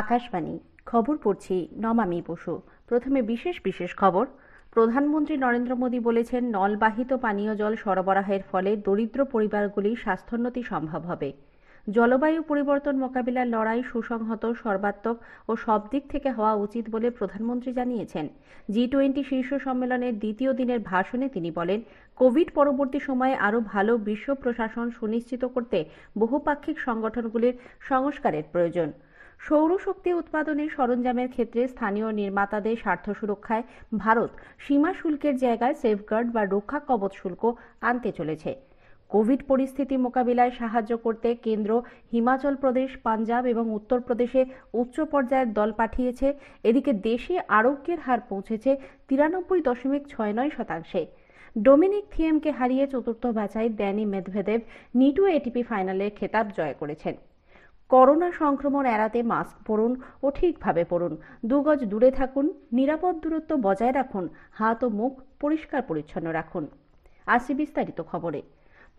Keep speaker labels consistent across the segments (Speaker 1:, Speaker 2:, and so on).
Speaker 1: আকাশবাণী খবর পড়ছি নমামি বসু। প্রথমে বিশেষ খবর। প্রধানমন্ত্রী নরেন্দ্র মোদী বলেছেন, নলবাহিত পানীয় জল সরবরাহের ফলে দরিদ্র পরিবারগুলির স্বাস্থ্যোন্নতি সম্ভব হবে। জলবায়ু পরিবর্তন মোকাবিলার লড়াই সুসংহত, সর্বাত্মক ও সব দিক থেকে হওয়া উচিত বলে প্রধানমন্ত্রী জানিয়েছেন। G20 শীর্ষ সম্মেলনের দ্বিতীয় দিনের ভাষণে তিনি বলেন, কোভিড পরবর্তী সময়ে আরও ভালো বিশ্ব প্রশাসন সুনিশ্চিত করতে বহুপাক্ষিক সংগঠনগুলির সংস্কারের প্রয়োজন। সৌরশক্তি উৎপাদনের সরঞ্জামের ক্ষেত্রে স্থানীয় নির্মাতাদের স্বার্থ সুরক্ষায় ভারত সীমা শুল্কের জায়গায় সেফগার্ড বা রক্ষা কবচ শুল্ক আনতে চলেছে। কোভিড পরিস্থিতি মোকাবিলায় সাহায্য করতে কেন্দ্র হিমাচল প্রদেশ, পাঞ্জাব এবং উত্তরপ্রদেশে উচ্চ পর্যায়ের দল পাঠিয়েছে। এদিকে দেশে আরোগ্যের হার পৌঁছেছে 93.69%। ডোমিনিক থিয়েমকে হারিয়ে চতুর্থ বাছাই ড্যানি মেদভেদেভ নিটু এটিপি ফাইনালের খেতাব জয় করেছেন। করোনা সংক্রমণ এড়াতে মাস্ক পরুন ও ঠিকভাবে পরুন, 2 গজ দূরে থাকুন, নিরাপদ দূরত্ব বজায় রাখুন, হাত ও মুখ পরিষ্কার পরিচ্ছন্ন রাখুন। আসি বিস্তারিত খবরে।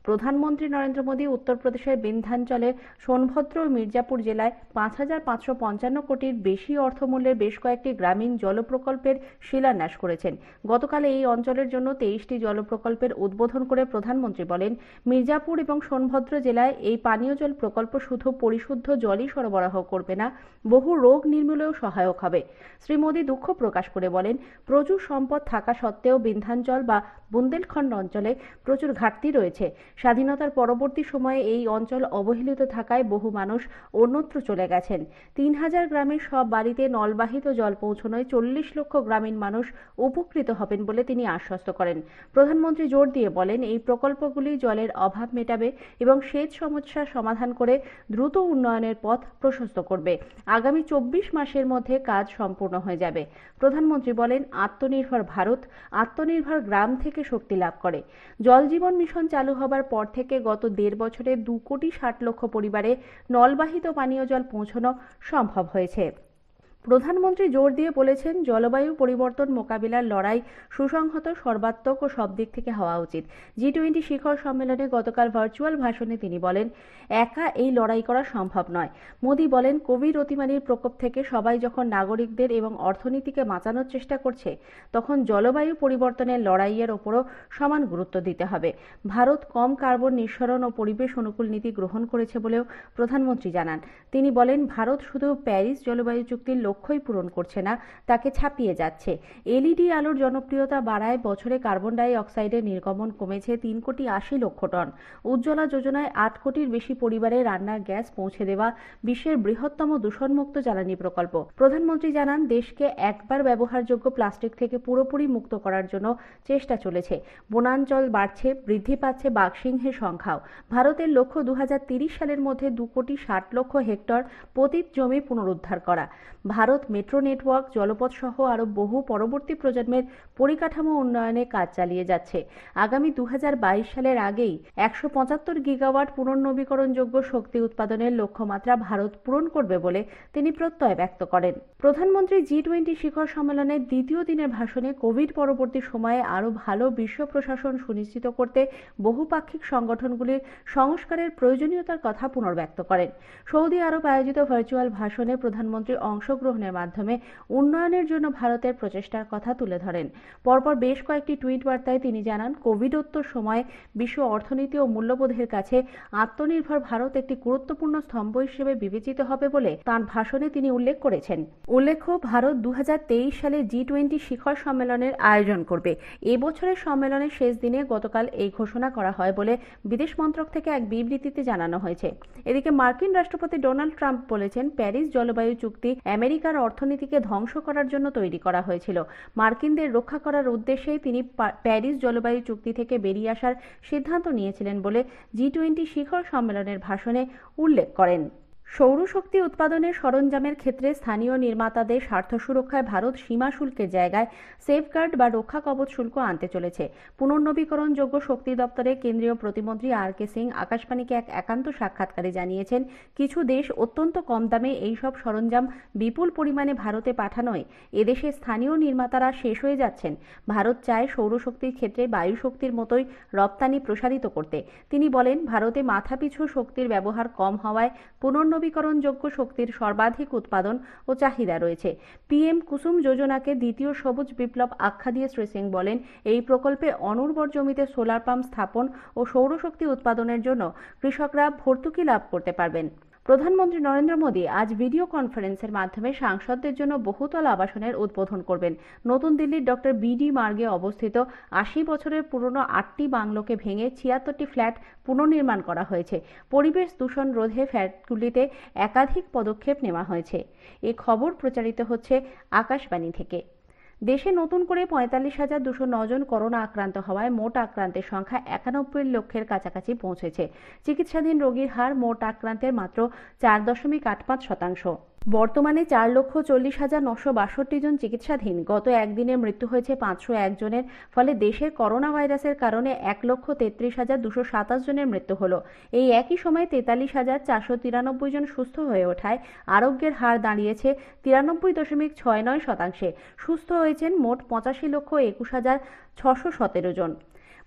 Speaker 1: প্রধানমন্ত্রী নরেন্দ্র মোদী উত্তরপ্রদেশের বিন্ধ্যাঞ্চলের সোনভদ্র ও মির্জাপুর জেলায় 5,555 কোটির বেশি অর্থমূল্যের বেশ কয়েকটি গ্রামীণ জল প্রকল্পের শিলান্যাস করেছেন। গতকাল এই অঞ্চলের জন্য 23টি জল প্রকল্পের উদ্বোধন করে প্রধানমন্ত্রী বলেন, মির্জাপুর এবং সোনভদ্র জেলায় এই পানীয় জল প্রকল্প শুধু পরিশুদ্ধ জলই সরবরাহ করবে না, বহু রোগ নির্মূলেও সহায়ক হবে। শ্রী মোদী দুঃখ প্রকাশ করে বলেন, প্রচুর সম্পদ থাকা সত্ত্বেও বিন্ধ্যাঞ্চল বা বুন্দেলখণ্ড অঞ্চলে প্রচুর ঘাটতি রয়েছে। স্বাধীনতার পরবর্তী সময়ে এই অঞ্চল অবহেলিত থাকায় বহু মানুষ অন্যত্র চলে গেছেন। 3,000 গ্রামের সব বাড়িতে নলবাহিত জল পৌঁছানোয় 40 লক্ষ গ্রামীণ মানুষ উপকৃত হবেন বলে তিনি আশ্বস্ত করেন। প্রধানমন্ত্রী জোর দিয়ে বলেন, এই প্রকল্পগুলি জলের অভাব মেটাবে এবং সেচ সমস্যার সমাধান করে দ্রুত উন্নয়নের পথ প্রশস্ত করবে। আগামী 24 মাসের মধ্যে কাজ সম্পূর্ণ হয়ে যাবে। প্রধানমন্ত্রী বলেন, আত্মনির্ভর ভারত আত্মনির্ভর গ্রাম থেকে শক্তি লাভ করে। জল জীবন মিশন চালু হবার পর থেকে গত 1.5 বছরে 2,60,00,000 পরিবারে নলবাহিত পানীয় জল পৌঁছানো সম্ভব হয়েছে। প্রধানমন্ত্রী জোর দিয়ে বলেছেন, জলবায়ু পরিবর্তন মোকাবিলার লড়াই সুসংহত, সর্বাত্মক ও সব দিক থেকে হওয়া উচিত। G20 শিখর সম্মেলনে গতকাল ভার্চুয়াল ভাষণে তিনি বলেন, একা এই লড়াই করা সম্ভব নয়। মোদী বলেন, কোভিড অতিমারির প্রকোপ থেকে সবাই যখন নাগরিকদের এবং অর্থনীতিকে বাঁচানোর চেষ্টা করছে, তখন জলবায়ু পরিবর্তনের লড়াইয়ের ওপরও সমান গুরুত্ব দিতে হবে। ভারত কম কার্বন নিঃসরণ ও পরিবেশ অনুকূল নীতি গ্রহণ করেছে বলেও প্রধানমন্ত্রী জানান। তিনি বলেন, ভারত শুধু প্যারিস জলবায়ু চুক্তির লক্ষ্যই পূরণ করছে না, তাকে ছাপিয়ে যাচ্ছে। এলইডি আলোর জনপ্রিয়তা বাড়ায় বছরে কার্বন ডাই অক্সাইডের নির্গমন কমেছে 3,80,00,000 টন। উজ্জ্বলা যোজনায় 8 কোটির বেশি পরিবারে রান্নার গ্যাস পৌঁছে দেওয়া বিশ্বের বৃহত্তম দূষণমুক্ত জ্বালানি প্রকল্প। প্রধানমন্ত্রী জানান, দেশকে একবার ব্যবহারযোগ্য প্লাস্টিক থেকে পুরোপুরি মুক্ত করার জন্য চেষ্টা চলেছে। বনাঞ্চল বাড়ছে, বৃদ্ধি পাচ্ছে বাঘসিংহের সংখ্যাও। ভারতের লক্ষ্য 2030 সালের মধ্যে 2,60,00,000 হেক্টর পতিত জমি পুনরুদ্ধার করা। ভারত মেট্রো নেটওয়ার্ক, জলপথ সহ আরও বহু পরবর্তী প্রজন্মের পরিকাঠামো উন্নয়নে কাজ চালিয়ে যাচ্ছে। আগামী 2022 সালের আগেই 175 গিগাওয়াট পুনর্নবীকরণযোগ্য শক্তি উৎপাদনের লক্ষ্যমাত্রা ভারত পূরণ করবে বলে তিনি প্রত্যয় ব্যক্ত করেন। প্রধানমন্ত্রী G20 শিখর সম্মেলনের দ্বিতীয় দিনের ভাষণে কোভিড পরবর্তী সময়ে আরও ভালো বিশ্ব প্রশাসন সুনিশ্চিত করতে বহুপাক্ষিক সংগঠনগুলির সংস্কারের প্রয়োজনীয়তার কথা পুনর্ব্যক্ত করেন। সৌদি আরব আয়োজিত ভার্চুয়াল ভাষণে প্রধানমন্ত্রী অংশগ্রহণের মাধ্যমে উন্নয়নের জন্য ভারতের প্রচেষ্টার কথা তুলে ধরেন। পরপর বেশ কয়েকটি টুইট বার্তায় তিনি জানান, কোভিডোত্তর সময়ে বিশ্ব অর্থনীতি ও মূল্যবোধের কাছে আত্মনির্ভর ভারত একটি গুরুত্বপূর্ণ স্তম্ভ হিসেবে বিবেচিত হবে বলে তাঁর ভাষণে তিনি উল্লেখ করেছেন। উল্লেখ্য, ভারত 2023 সালে G20 শিখর সম্মেলনের আয়োজন করবে। এবছরের সম্মেলনের শেষ দিনে গতকাল এই ঘোষণা করা হয় বলে বিদেশ মন্ত্রক থেকে এক বিবৃতিতে জানানো হয়েছে। এদিকে মার্কিন রাষ্ট্রপতি ডোনাল্ড ট্রাম্প বলেছেন, প্যারিস জলবায়ু চুক্তি আমেরিকার অর্থনীতিকে ধ্বংস করার জন্য তৈরি করা হয়েছিল। মার্কিনদের রক্ষা করার উদ্দেশ্যেই তিনি প্যারিস জলবায়ু চুক্তি থেকে বেরিয়ে আসার সিদ্ধান্ত নিয়েছিলেন বলে G20 শিখর সম্মেলনের ভাষণে উল্লেখ করেন। সৌরশক্তি উৎপাদনের সরঞ্জামের ক্ষেত্রে স্থানীয় নির্মাতাদের স্বার্থ সুরক্ষায় ভারত সীমা শুল্কের জায়গায় সেফগার্ড বা রক্ষা কবচ শুল্ক আনতে চলেছে। পুনর্নবীকরণযোগ্য শক্তি দপ্তরের কেন্দ্রীয় প্রতিমন্ত্রী R.K. সিং আকাশবাণীকে এক একান্ত সাক্ষাৎকারে জানিয়েছেন, কিছু দেশ অত্যন্ত কম দামে এই সব সরঞ্জাম বিপুল পরিমাণে ভারতে পাঠানোয় এদেশে স্থানীয় নির্মাতারা শেষ হয়ে যাচ্ছেন। ভারত চায় সৌরশক্তির ক্ষেত্রে বায়ু শক্তির মতোই রপ্তানি প্রসারিত করতে। তিনি বলেন, ভারতে মাথাপিছু শক্তির ব্যবহার কম হওয়ায় পুনর্নবীকরণ পুনর্নবীকরণযোগ্য শক্তির সর্বাধিক উৎপাদন ও চাহিদা রয়েছে। পিএম কুসুম যোজনাকে দ্বিতীয় সবুজ বিপ্লব আখ্যা দিয়ে শ্রী সিং বলেন, এই প্রকল্পে অনুর্বর জমিতে সোলার পাম্প স্থাপন ও সৌরশক্তি উৎপাদনের জন্য কৃষকরা ভর্তুকি লাভ করতে পারবেন। প্রধানমন্ত্রী নরেন্দ্র মোদী আজ ভিডিও কনফারেন্সের মাধ্যমে সাংসদদের জন্য বহুতল আবাসনের উদ্বোধন করবেন। নতুন দিল্লির ডক্টর বিডি মার্গে অবস্থিত ৮০ বছরের পুরনো ৮টি বাংলোকে ভেঙে ৭৬টি ফ্ল্যাট পুনর্নির্মাণ করা হয়েছে। পরিবেশ দূষণ রোধে ফ্ল্যাটগুলিতে একাধিক পদক্ষেপ নেওয়া হয়েছে। এ খবর প্রচারিত হচ্ছে আকাশবাণী থেকে। দেশে নতুন করে ৪৫,২০৯ জন করোনা আক্রান্ত হওয়ায় মোট আক্রান্তের সংখ্যা ৯১ লক্ষের কাছাকাছি পৌঁছেছে। চিকিৎসাধীন রোগীর হার মোট আক্রান্তের মাত্র ৪.৮৫%। বর্তমানে 4,40,962 জন চিকিৎসাধীন। গত একদিনে মৃত্যু হয়েছে 501 জনের। ফলে দেশের করোনা ভাইরাসের কারণে 1,33,227 জনের মৃত্যু হলো। এই একই সময়ে 43,493 জন সুস্থ হয়ে ওঠায় আরোগ্যের হার দাঁড়িয়েছে 93.69%। সুস্থ হয়েছেন মোট 85,21,617 জন।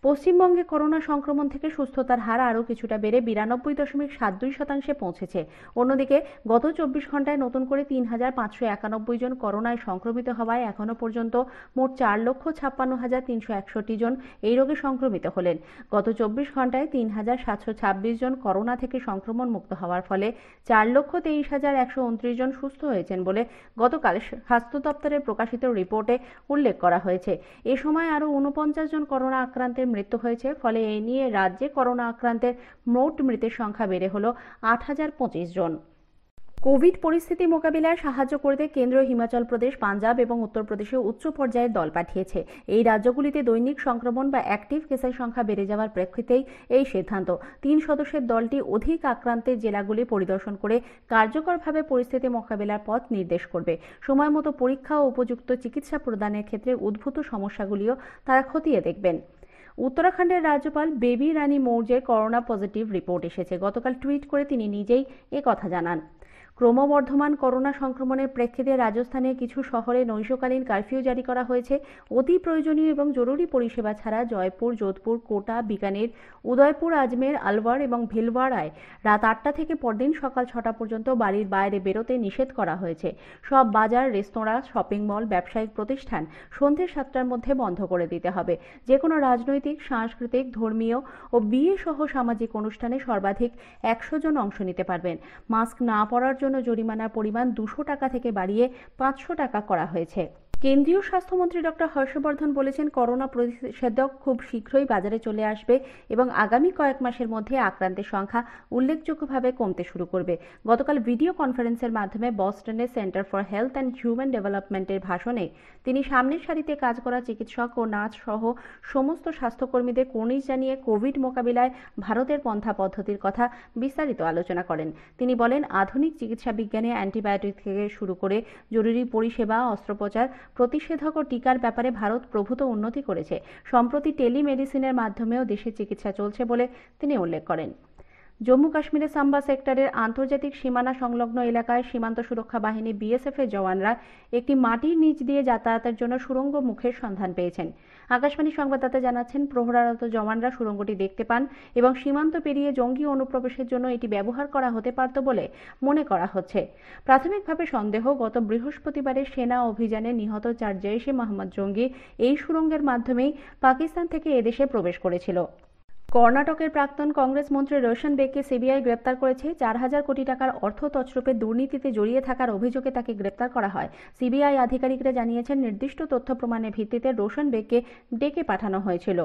Speaker 1: পশ্চিমবঙ্গে করোনা সংক্রমণ থেকে সুস্থতার হার আরও কিছুটা বেড়ে 92.72% পৌঁছেছে। অন্যদিকে গত 24 ঘন্টায় নতুন করে 3,591 জন করোনায় সংক্রমিত হওয়ায় এখনো পর্যন্ত মোট 4,56,361 জন এই রোগে সংক্রমিত হলেন। গত 24 ঘন্টায় 3,726 জন করোনা থেকে সংক্রমণ মুক্ত হওয়ার ফলে 4,23,129 জন সুস্থ হয়েছেন বলে গতকাল স্বাস্থ্য দপ্তরের প্রকাশিত রিপোর্টে উল্লেখ করা হয়েছে। এ সময় আরও 49 জন করোনা আক্রান্তের মৃত্যু হয়েছে। ফলে এই নিয়ে রাজ্যে করোনা আক্রান্তের মোট মৃতের সংখ্যা বেড়ে হল 8,025 জন। কোভিড পরিস্থিতি মোকাবিলায় সাহায্য করতে কেন্দ্র হিমাচল প্রদেশ, পাঞ্জাব এবং উত্তরপ্রদেশে উচ্চ পর্যায়ের দল পাঠিয়েছে। এই রাজ্যগুলিতে দৈনিক সংক্রমণ বা অ্যাক্টিভ কেসের সংখ্যা বেড়ে যাওয়ার প্রেক্ষিতেই এই সিদ্ধান্ত। 3 সদস্যের দলটি অধিক আক্রান্তের জেলাগুলি পরিদর্শন করে কার্যকরভাবে পরিস্থিতি মোকাবিলার পথ নির্দেশ করবে। সময়মতো পরীক্ষা ও উপযুক্ত চিকিৎসা প্রদানের ক্ষেত্রে উদ্ভূত সমস্যাগুলিও তারা খতিয়ে দেখবেন। উত্তরাখণ্ডের রাজ্যপাল বেবি রানী মৌর্যের করোনা পজিটিভ রিপোর্ট এসেছে। গতকাল টুইট করে তিনি নিজেই কথা জানান। ক্রমবর্ধমান করোনা সংক্রমণের প্রেক্ষিতে রাজস্থানের কিছু শহরে নৈশকালীন কারফিউ জারি করা হয়েছে। অতি প্রয়োজনীয় এবং জরুরি পরিষেবা ছাড়া জয়পুর, যোধপুর, কোটা, বিকানির, উদয়পুর, আজমের, আলওয়ার এবং ভিলওয়াড়ায় রাত 8টা থেকে পরদিন সকাল 6টা পর্যন্ত বাড়ির বাইরে বেরোতে নিষেধ করা হয়েছে। সব বাজার, রেস্তোরাঁ, শপিং মল, ব্যবসায়িক প্রতিষ্ঠান সন্ধ্যে 7টার মধ্যে বন্ধ করে দিতে হবে। যে কোনো রাজনৈতিক, সাংস্কৃতিক, ধর্মীয় ও বিয়ে সহ সামাজিক অনুষ্ঠানে সর্বাধিক 100 জন অংশ নিতে পারবেন। মাস্ক না পরার জন্য জরিমানার পরিমাণ 200 টাকা থেকে বাড়িয়ে 500 টাকা করা হয়েছে। কেন্দ্রীয় স্বাস্থ্যমন্ত্রী ডক্টর হর্ষবর্ধন বলেছেন, করোনা প্রতিষেধক খুব শীঘ্রই বাজারে চলে আসবে এবং আগামী কয়েক মাসের মধ্যে আক্রান্তের সংখ্যা উল্লেখযোগ্যভাবে কমতে শুরু করবে। গতকাল ভিডিও কনফারেন্সের মাধ্যমে বস্টনের centre for health and human ডেভেলপমেন্টের ভাষণে তিনি সামনের সারিতে কাজ করা চিকিৎসক ও নার্স সহ সমস্ত স্বাস্থ্যকর্মীদের কুর্নিশ জানিয়ে কোভিড মোকাবিলায় ভারতের পন্থা পদ্ধতির কথা বিস্তারিত আলোচনা করেন। তিনি বলেন, আধুনিক চিকিৎসা বিজ্ঞানে অ্যান্টিবায়োটিক থেকে শুরু করে জরুরি পরিষেবা, অস্ত্রোপচার, প্রতিষেধক ও টিকার ব্যাপারে ভারত প্রভূত উন্নতি করেছে। সম্প্রতি টেলিমেডিসিনের মাধ্যমেও দেশে চিকিৎসা চলছে বলে তিনি উল্লেখ করেন। জম্মু কাশ্মীরের সাম্বা সেক্টরের আন্তর্জাতিক সীমানা সংলগ্ন এলাকায় সীমান্ত সুরক্ষা বাহিনী বিএসএফ এর জওয়ানরা একটি মাটির নিচ দিয়ে যাতায়াতের জন্য সুড়ঙ্গ মুখের সন্ধান পেয়েছেন। আকাশবাণী সংবাদদাতা জানাচ্ছেন, প্রহরারত জওয়ানরা সুড়ঙ্গটি দেখতে পান এবং সীমান্ত পেরিয়ে জঙ্গি অনুপ্রবেশের জন্য এটি ব্যবহার করা হতে পারত বলে মনে করা হচ্ছে। প্রাথমিকভাবে সন্দেহ, গত বৃহস্পতিবারের সেনা অভিযানে নিহত 4 জৈশ-ই মোহাম্মদ জঙ্গি এই সুড়ঙ্গের মাধ্যমেই পাকিস্তান থেকে এদেশে প্রবেশ করেছিল। কর্ণাটকের প্রাক্তন কংগ্রেস মন্ত্রী রোশন বেগকে সিবিআই গ্রেপ্তার করেছে। 4,000 কোটি টাকার অর্থ তছরূপের দুর্নীতিতে জড়িয়ে থাকার অভিযোগে তাকে গ্রেপ্তার করা হয়। সিবিআই আধিকারিকরা জানিয়েছেন, নির্দিষ্ট তথ্য প্রমাণের ভিত্তিতে রোশন বেগকে ডেকে পাঠানো হয়েছিল।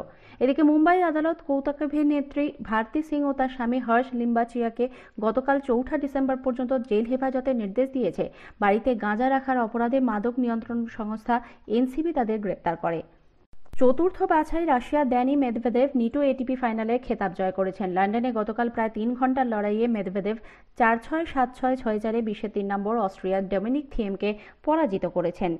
Speaker 1: এদিকে মুম্বাই আদালত কৌতাকাভি নেত্রী ভারতী সিং ও তার স্বামী হর্ষ লিম্বাচিয়াকে গতকাল 4 ডিসেম্বর পর্যন্ত জেল হেফাজতের নির্দেশ দিয়েছে। বাড়িতে গাঁজা রাখার অপরাধে মাদক নিয়ন্ত্রণ সংস্থা এনসিবি তাদের গ্রেপ্তার করে। চতুর্থ বাছাই রাশিয়ার ড্যানি মেদভেদেভ নিটো এটিপি ফাইনালের খেতাব জয় করেছেন। লন্ডনে গতকাল প্রায় 3 ঘন্টার লড়াইয়ে মেদভেদেভ 4-6, 7-6, 6-4 বিশ্বের 3 নম্বর অস্ট্রিয়ার ডমিনিক থিয়েমকে পরাজিত করেছেন।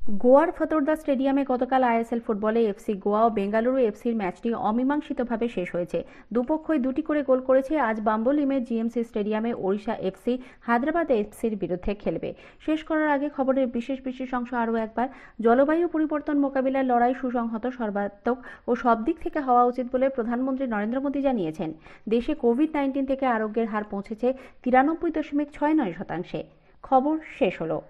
Speaker 1: গোয়ার ফতোরদা স্টেডিয়ামে গতকাল আইএসএল ফুটবলে এফসি গোয়া ও বেঙ্গালুরু এফসির ম্যাচটি অমীমাংসিতভাবে শেষ হয়েছে। দুপক্ষই দুটি করে গোল করেছে। আজ বাম্বলিমে জিএমসি স্টেডিয়ামে ওড়িশা এফসি হায়দ্রাবাদ এফসির বিরুদ্ধে খেলবে। শেষ করার আগে খবরের বিশেষ অংশ আরও একবার। জলবায়ু পরিবর্তন মোকাবিলার লড়াই সুসংহত, সর্বাত্মক ও সব দিক থেকে হওয়া উচিত বলে প্রধানমন্ত্রী নরেন্দ্র মোদী জানিয়েছেন। দেশে কোভিড-19 থেকে আরোগ্যের হার পৌঁছেছে 93.69%। খবর শেষ হলো।